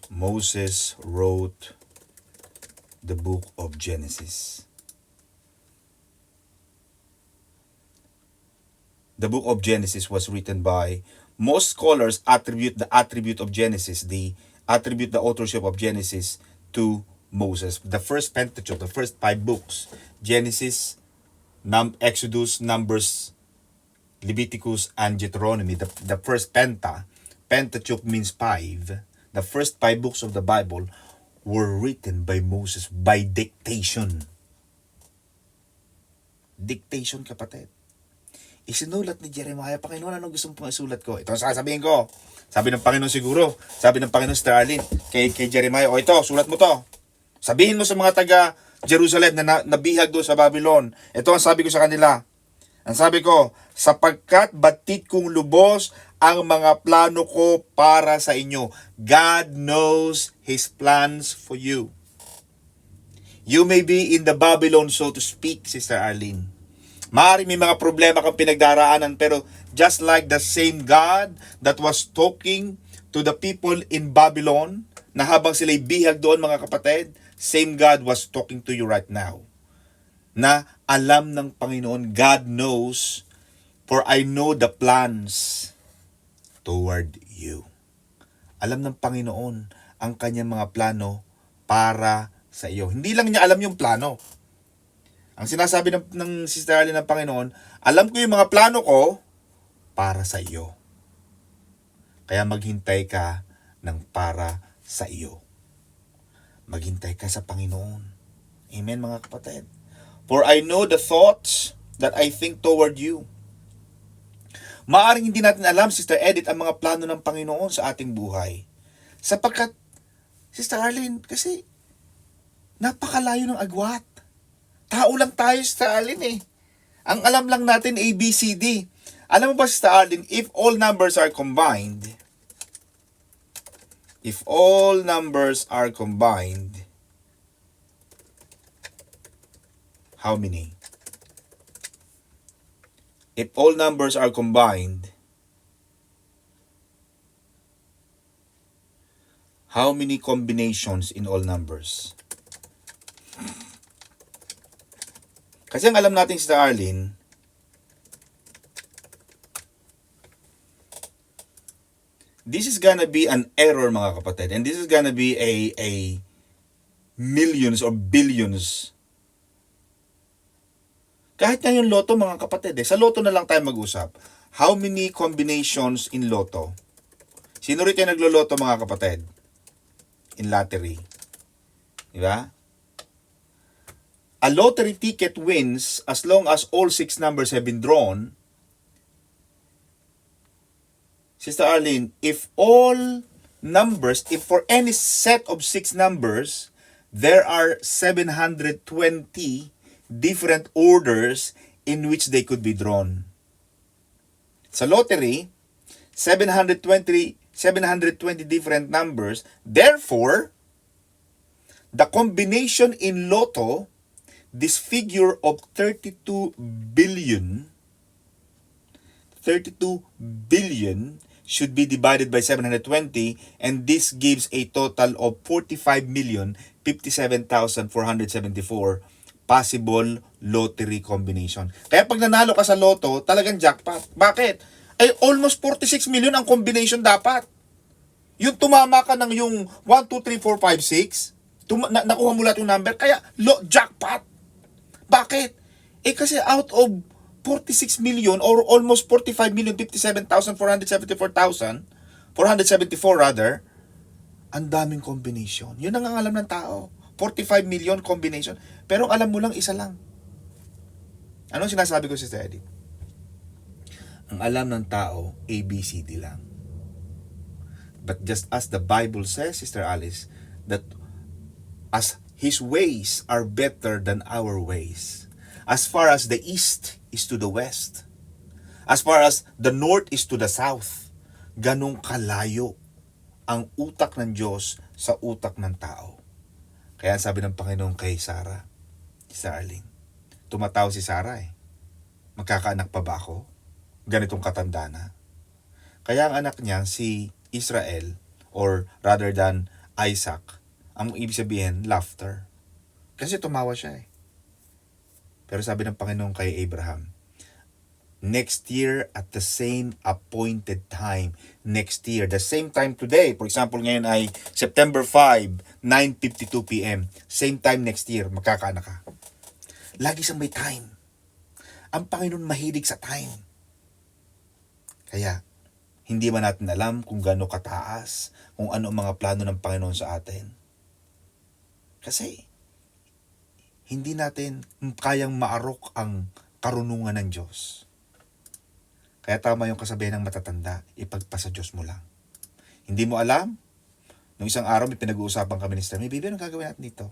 Moses wrote the book of Genesis. The book of Genesis was written by, most scholars attribute the attribute of Genesis, the authorship of Genesis to Moses. The first Pentateuch, the first 5 books, Genesis, Exodus, Numbers, Leviticus and Deuteronomy, the first Pentateuch means 5. The first 5 books of the Bible were written by Moses by dictation. Dictation, kapatid. Isinulat ni Jeremiah, Panginoon, anong gusto mo pong isulat ko? Ito ang sasabihin ko. Sabi ng Panginoon siguro, sabi ng Panginoon Sister Arlene, kay Jeremiah, o ito, sulat mo to. Sabihin mo sa mga taga Jerusalem na nabihag doon sa Babylon. Ito ang sabi ko sa kanila. Ang sabi ko, sapagkat batid kong lubos ang mga plano ko para sa inyo. God knows His plans for you. You may be in the Babylon, so to speak, Sister Arlene. Maaaring may mga problema kang pinagdaraanan, pero just like the same God that was talking to the people in Babylon, na habang sila'y bihag doon, mga kapatid, same God was talking to you right now. Na alam ng Panginoon, God knows, for I know the plans toward you. Alam ng Panginoon ang kanyang mga plano para sa iyo. Hindi lang niya alam yung plano. Ang sinasabi ng Sister Arlene ng Panginoon, alam ko yung mga plano ko para sa iyo. Kaya maghintay ka ng para sa iyo. Maghintay ka sa Panginoon. Amen, mga kapatid. For I know the thoughts that I think toward you. Maaring hindi natin alam, Sister Edith, ang mga plano ng Panginoon sa ating buhay. Sapagkat, Sister Arlene, kasi napakalayo ng agwat. Tao lang tayo, Sister Arlene eh. Ang alam lang natin, A, B, C, D. Alam mo ba, Sister Arlene, if all numbers are combined, how many? If all numbers are combined, how many combinations in all numbers? Kasi ang alam natin, Sister Arlene, this is gonna be an error, mga kapatid. And this is gonna be a millions or billions. Kahit na yung loto, mga kapatid, sa loto na lang tayo mag-usap. How many combinations in loto? Sino rin kayo nagloloto, mga kapatid? In lottery. Diba? A lottery ticket wins as long as all 6 numbers have been drawn. Sister Arlene, if all numbers, if for any set of 6 numbers, there are 720 different orders in which they could be drawn. Sa lottery, 720 different numbers. Therefore, the combination in lotto, this figure of 32 billion should be divided by 720, and this gives a total of 45,057,474 possible lottery combination. Kaya pag nanalo ka sa lotto, talagang jackpot. Bakit? Ay almost 46 million ang combination dapat. Yung tumama ka ng yung 1, 2, 3, 4, 5, 6, nakuha mo lahat yung number, kaya jackpot. Bakit? Kasi out of 46 million or almost 45,57,474 rather, ang daming combination. Yun ang alam ng tao. 45 million combination. Pero alam mo lang, isa lang. Anong sinasabi ko, Sister Edith? Ang alam ng tao, A, B, C, D lang. But just as the Bible says, Sister Alice, that as His ways are better than our ways. As far as the east is to the west, as far as the north is to the south, ganong kalayo ang utak ng Diyos sa utak ng tao. Kaya sabi ng Panginoon kay Sarah, Sister Arlene, tumatawa si Sarah magkakaanak pa ba ako? Ganitong katanda na. Kaya ang anak niya, si Israel, or rather than Isaac, ang ibig sabihin, laughter. Kasi tumawa siya Pero sabi ng Panginoon kay Abraham, next year at the same appointed time, next year, the same time today, for example ngayon ay September 5, 9:52 p.m., same time next year, magkakaanak ka. Lagi siyang may time. Ang Panginoon mahilig sa time. Kaya, hindi man natin alam kung gaano kataas, kung ano ang mga plano ng Panginoon sa atin. Kasi, hindi natin kayang maarok ang karunungan ng Diyos. Kaya tama yung kasabihan ng matatanda, ipagpasa Diyos mo lang. Hindi mo alam? Nung isang araw may pinag-uusapan kami ni Sister, baby, anong gagawin natin dito?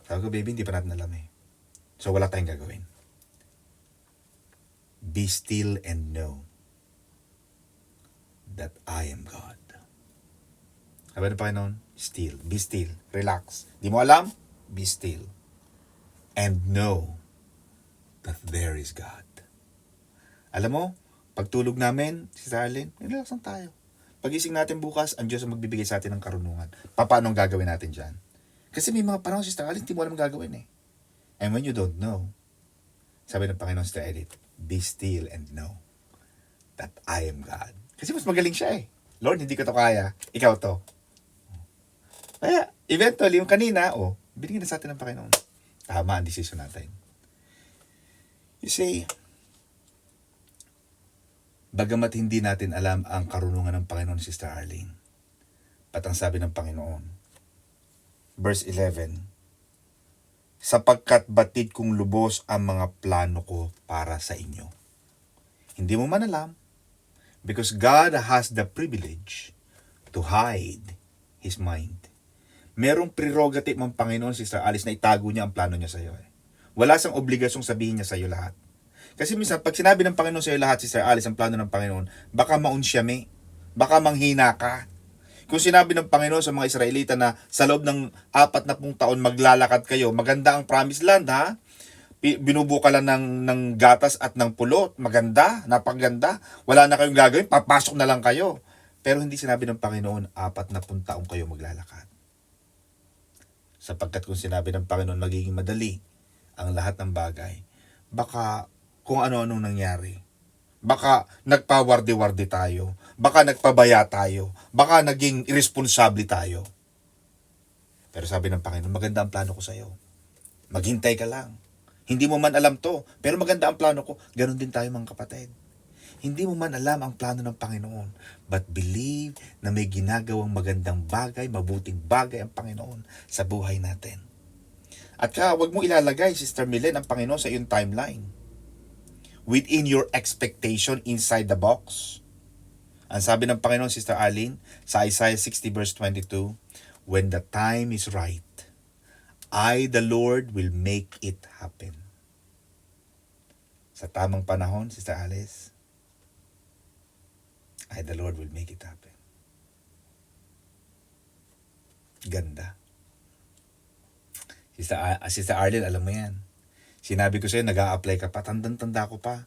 Sabi ko, baby, hindi pa natin alam eh. So wala tayong gagawin. Be still and know that I am God. Sabi ng Panginoon, still, be still, relax. Di mo alam? Be still. And know that there is God. Alam mo, pagtulog namin, si Arlene, relax lang tayo. Pagising natin bukas, ang Diyos ang magbibigay sa atin ng karunungan. Paano ang gagawin natin dyan? Kasi may mga panahon, Sister Arlene, hindi mo alam ang gagawin eh. And when you don't know, sabi ng Panginoon, Sister Edith, be still and know that I am God. Kasi mas magaling siya eh. Lord, hindi ko to kaya. Ikaw to. Kaya, eventually, yung kanina, binigyan na sa atin ng Panginoon. Tama ang decision natin. You see, bagamat hindi natin alam ang karunungan ng Panginoon, Sister Arlene, patang sabi ng Panginoon, verse 11, sapagkat batid kong lubos ang mga plano ko para sa inyo. Hindi mo man alam, because God has the privilege to hide His mind. Merong prerogative ng Panginoon, Sister Alice, na itago niya ang plano niya sa iyo. Wala siyang obligasyong sabihin niya sa iyo lahat. Kasi minsan, pag sinabi ng Panginoon sa iyo lahat, Sister Alice, ang plano ng Panginoon, baka maunsyami, baka manghina ka. Kung sinabi ng Panginoon sa mga Israelita na sa loob ng 40 taon maglalakad kayo, maganda ang promised land ha, binubuka lang ng gatas at ng pulot, maganda, napaganda, wala na kayong gagawin, papasok na lang kayo. Pero hindi sinabi ng Panginoon, 40 taon kayo maglalakad. Sapagkat kung sinabi ng Panginoon magiging madali ang lahat ng bagay, baka kung ano-anong nangyari. Baka nagpawarde-warde tayo. Baka nagpabaya tayo. Baka naging irresponsable tayo. Pero sabi ng Panginoon, maganda ang plano ko sa iyo. Maghintay ka lang. Hindi mo man alam to, pero maganda ang plano ko. Ganon din tayo mga kapatid. Hindi mo man alam ang plano ng Panginoon, but believe na may ginagawang magandang bagay, mabuting bagay ang Panginoon sa buhay natin. At wag mo ilalagay, Sister Milen, ang Panginoon sa iyong timeline. Within your expectation, inside the box. Ang sabi ng Panginoon, Sister Arlene, sa Isaiah 60 verse 22, when the time is right, I, the Lord, will make it happen. Sa tamang panahon, Sister Alice, I, the Lord, will make it happen. Ganda. Sister Arlene, alam mo yan. Sinabi ko sa'yo, nag-a-apply ka pa. Tandang-tanda ko pa.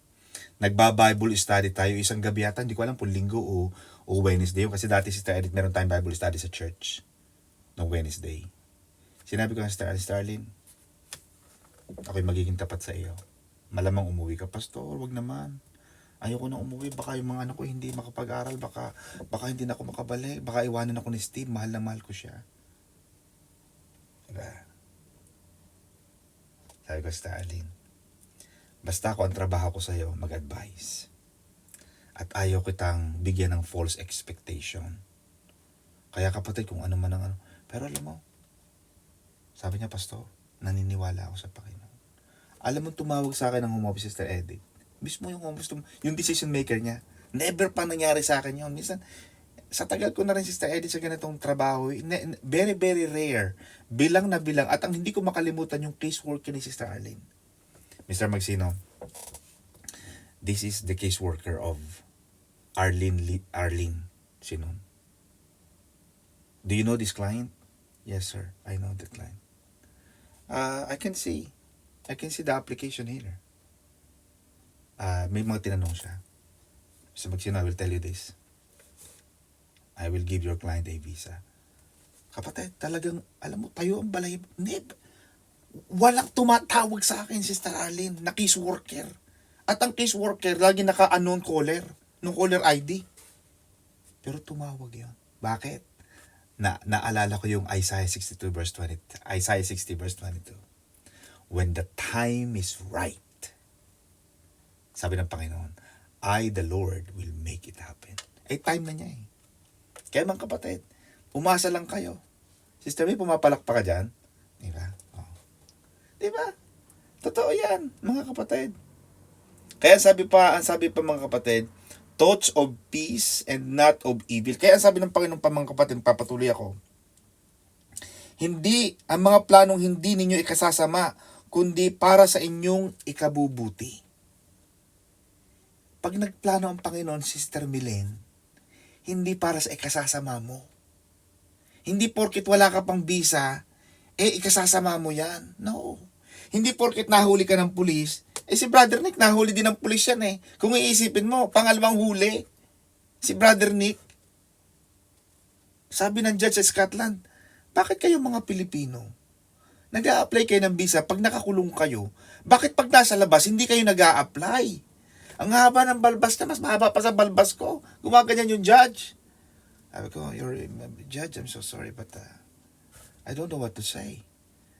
Nagba-Bible study tayo isang gabi yata. Hindi ko alam kung linggo o Wednesday. Kasi dati, Sister Edith, meron tayong Bible study sa church. No Wednesday. Sinabi ko na, Sister Arlene, ako'y magiging tapat sa iyo. Malamang umuwi ka, Pastor. Wag naman. Ayoko na umuwi, baka yung mga anak ko hindi makapag-aral, baka hindi na ako makabalik, baka iwanan ako ni Steve, mahal na mahal ko siya. Diba? Sabi ko, Sister Arlene, basta ako ang trabaho ko sa'yo, mag-advise. At ayaw kitang bigyan ng false expectation. Kaya kapatid, kung ano man ang ano. Pero alam mo, sabi niya, Pastor, naniniwala ako sa Panginoon. Alam mo, tumawag sa akin ng home office, Sister Edith. Mismo yung yung decision maker niya. Never pa nangyari sa akin yun. Minsan, sa tagal ko na rin, Sister Edith, sa ganitong trabaho, very, very rare. Bilang na bilang. At ang hindi ko makalimutan yung caseworker ni Sister Arlene. Mr. Magsino, this is the caseworker of Arlene Sinon. Do you know this client? Yes, sir. I know the client. I can see the application here. May mga tinanong siya. Mr. Magsino, I will tell you this. I will give your client a visa. Kapatid, talagang, alam mo, tayo ang balay. Walang tumatawag sa akin, Sister Arlene, na case worker. At ang case worker, lagi naka-unknown caller, nung caller ID. Pero tumawag yun. Bakit? Naalala ko yung Isaiah 60 verse 22. When the time is right, sabi ng Panginoon, I, the Lord, will make it happen. Time na niya eh. Kaya mga kapatid, umasa lang kayo. Sister May, pumapalakpak ka dyan. Diba? Oh. Diba? Totoo yan, mga kapatid. Kaya ang sabi pa mga kapatid, thoughts of peace and not of evil. Kaya ang sabi ng Panginoon pa mga kapatid, papatuloy ako. Hindi, ang mga planong hindi ninyo ikasasama, kundi para sa inyong ikabubuti. Pag nagplano ang Panginoon, Sister Milen, hindi para sa ikasasama mo. Hindi porkit wala ka pang visa, ikasasama mo yan. No. Hindi porkit nahuli ka ng pulis, si Brother Nick, nahuli din ng pulis yan eh. Kung iisipin mo, pangalawang huli, si Brother Nick. Sabi ng judge sa Scotland, bakit kayo mga Pilipino, nag-a-apply kayo ng visa pag nakakulong kayo? Bakit pag nasa labas, hindi kayo nag-a-apply? Ang haba ng balbas na, mas mahaba pa sa balbas ko. Gumaganyan yung judge. Sabi ko, Judge, I'm so sorry, but I don't know what to say.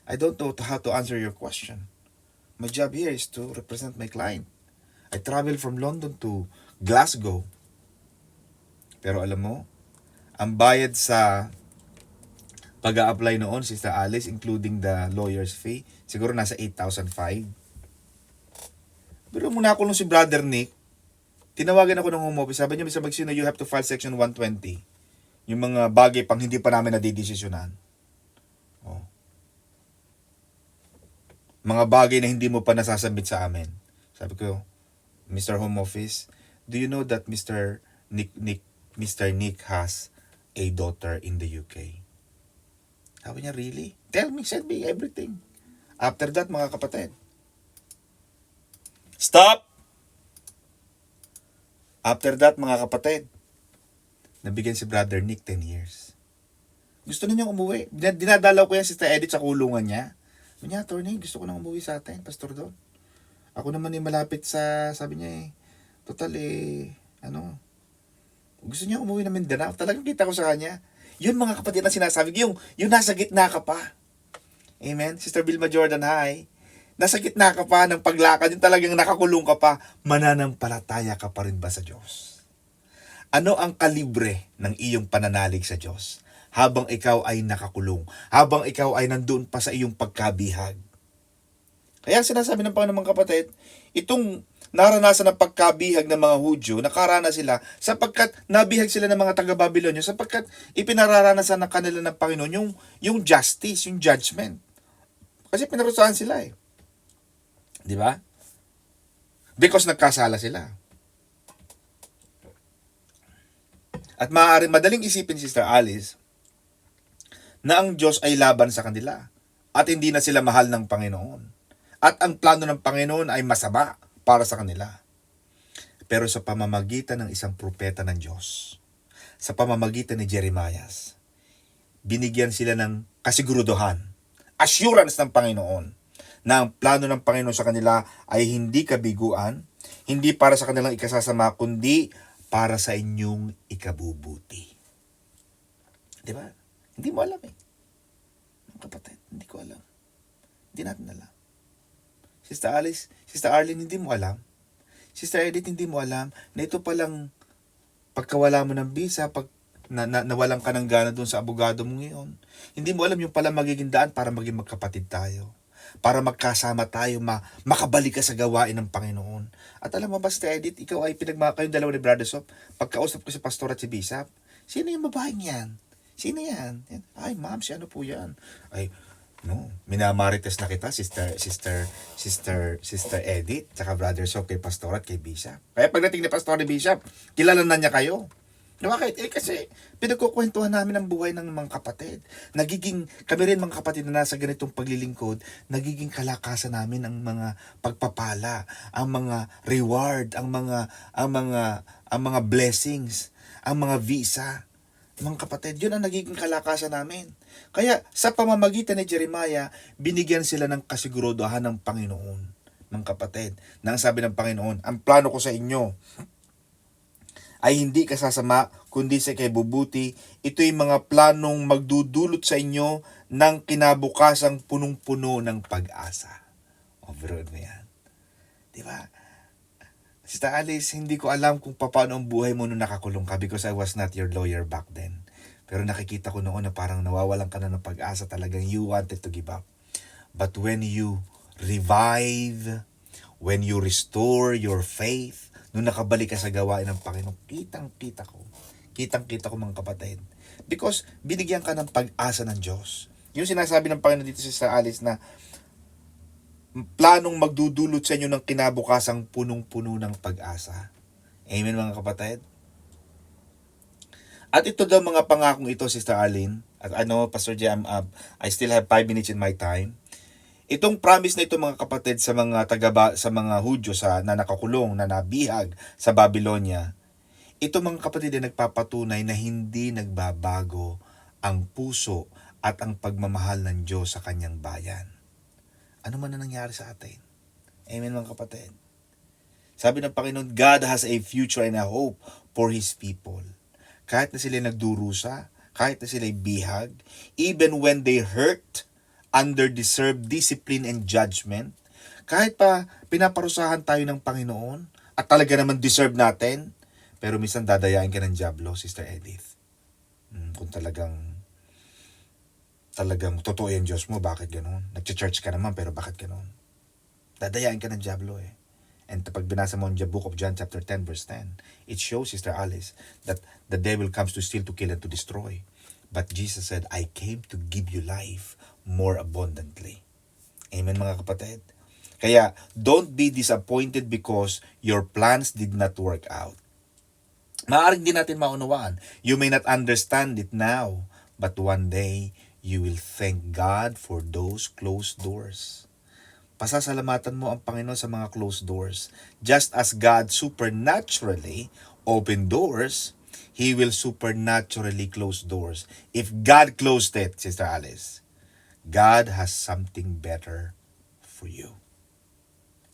I don't know how to answer your question. My job here is to represent my client. I travel from London to Glasgow. Pero alam mo, ang bayad sa pag-a-apply noon, Sister Alice, including the lawyer's fee, siguro nasa 8,500. Pero muna ako nung si Brother Nick, tinawagan ako ng home office. Sabi niya, Mr. Magsino, you have to file section 120. Yung mga bagay pang hindi pa namin nadidesisyonan. Oh. Mga bagay na hindi mo pa nasasabit sa amin. Sabi ko, Mr. Home Office, do you know that Mr. Nick has a daughter in the UK? Sabi niya, really? Tell me, send me everything. After that, mga kapatid, stop! After that, mga kapatid, nabigyan si Brother Nick 10 years. Gusto na niyang umuwi. Dinadalaw ko yan si Sister Edith sa kulungan niya. Sabi niya, Attorney, gusto ko nang umuwi sa atin, Pastor Don. Ako naman malapit sa, sabi niya total gusto niya umuwi na Mindanao. Talagang kita ko sa kanya. Yun mga kapatid na sinasabi, yung nasa gitna ka pa. Amen? Sister Vilma Jordan, hi. Nasa gitna ka pa ng paglakad, yung talagang nakakulong ka pa, mananampalataya ka pa rin ba sa Diyos? Ano ang kalibre ng iyong pananalig sa Diyos? Habang ikaw ay nakakulong, habang ikaw ay nandoon pa sa iyong pagkabihag. Kaya sinasabi ng Panginoon mga kapatid, itong naranasan ng pagkabihag ng mga Hudyo, nakarana sila sapagkat nabihag sila ng mga taga-Babilonyo, sapagkat ipinararanasan ng kanila ng Panginoon yung justice, yung judgment. Kasi pinarusahan sila eh. Di ba? Because nagkasala sila. At madaling isipin, Sister Alice, na ang Diyos ay laban sa kanila at hindi na sila mahal ng Panginoon. At ang plano ng Panginoon ay masama para sa kanila. Pero sa pamamagitan ng isang propeta ng Diyos, sa pamamagitan ni Jeremiah, binigyan sila ng kasiguruduhan, assurance ng Panginoon, na ang plano ng Panginoon sa kanila ay hindi kabiguan, hindi para sa kanilang ikasasama, kundi para sa inyong ikabubuti. Di ba? Hindi mo alam eh. Kapatid, hindi ko alam. Hindi natin alam. Sister Alice, Sister Arlene, hindi mo alam. Sister Edith, hindi mo alam na ito palang pagkawala mo ng visa, pag nawalan ka ng gana doon sa abogado mo ngayon. Hindi mo alam yung pala magiging daan para maging magkapatid tayo. Para magkasama tayo, makabalik ka sa gawain ng Panginoon. At alam mo ba, Sister Edith, ikaw ay kayong dalawa ni Brother Sop, pagkausap ko si Pastor at si Bishop, sino yung babaeng yan? Sino yan? Ay, ma'am, si ano po yan? Ay, no, minamarites na kita, Sister Edith, tsaka Brother Sop kay Pastor at kay Bishop. Kaya pagdating ni Pastor ni Bishop, kilala na niya kayo. Bakit? Kasi pinagkukwentuhan namin ang buhay ng mga kapatid. Kami rin mga kapatid na nasa ganitong paglilingkod, nagiging kalakasan namin ang mga pagpapala, ang mga reward, ang mga blessings, ang mga visa. Mga kapatid, yun ang nagiging kalakasan namin. Kaya sa pamamagitan ni Jeremiah, binigyan sila ng kasiguruduhan ng Panginoon. Mga kapatid, nang sabi ng Panginoon, ang plano ko sa inyo ay hindi kasasama, kundi sa ikabubuti. Ito'y mga planong magdudulot sa inyo ng kinabukasang punong-puno ng pag-asa. O, bro, mo yan. Diba? Sister Alice, hindi ko alam kung paano ang buhay mo nung nakakulong ka because I was not your lawyer back then. Pero nakikita ko noon na parang nawawalan ka na ng pag-asa, talagang you wanted to give up. But when you revive, when you restore your faith, nung nakabalik ka sa gawain ng Panginoon, kitang-kita ko mga kapatid. Because binigyan ka ng pag-asa ng Diyos. Yung sinasabi ng Panginoon dito sa Alice na planong magdudulot sa inyo ng kinabukasang punong-puno ng pag-asa. Amen mga kapatid? At ito daw mga pangakong ito, Sister Arlene, at Pastor Jam, I still have 5 minutes in my time. Itong promise na ito mga kapatid sa mga sa mga Hudyo na nakakulong, na nabihag sa Babylonia, ito mga kapatid ay nagpapatunay na hindi nagbabago ang puso at ang pagmamahal ng Diyos sa kanyang bayan. Ano man na nangyari sa atin. Amen mga kapatid. Sabi ng Panginoon, God has a future and a hope for His people. Kahit na sila nagdurusa, kahit na sila bihag, even when they hurt under deserved discipline and judgment, kahit pa pinaparusahan tayo ng Panginoon, at talaga naman deserve natin, pero minsan dadayain ka ng dyablo, Sister Edith. Kung talagang totoo yung Diyos mo, bakit ganoon? Nag-church ka naman, pero bakit ganoon? Dadayain ka ng dyablo eh. And pag binasa mo ang book of John chapter 10 verse 10, it shows, Sister Alice, that the devil comes to steal, to kill, and to destroy. But Jesus said, I came to give you life more abundantly. Amen mga kapatid? Kaya, don't be disappointed because your plans did not work out. Maaaring di natin maunawaan. You may not understand it now, but one day, you will thank God for those closed doors. Pasasalamatan mo ang Panginoon sa mga closed doors. Just as God supernaturally opened doors, He will supernaturally close doors. If God closed it, Sister Alice, God has something better for you.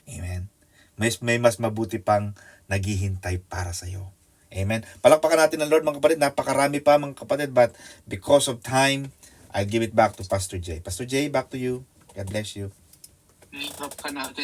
Amen. May mas mabuti pang naghihintay para sa iyo. Amen. Palakpakan natin ang Lord mga kapatid. Napakarami pa mga kapatid, but because of time, I'll give it back to Pastor Jay. Pastor Jay, back to you. God bless you. I-drop ka natin.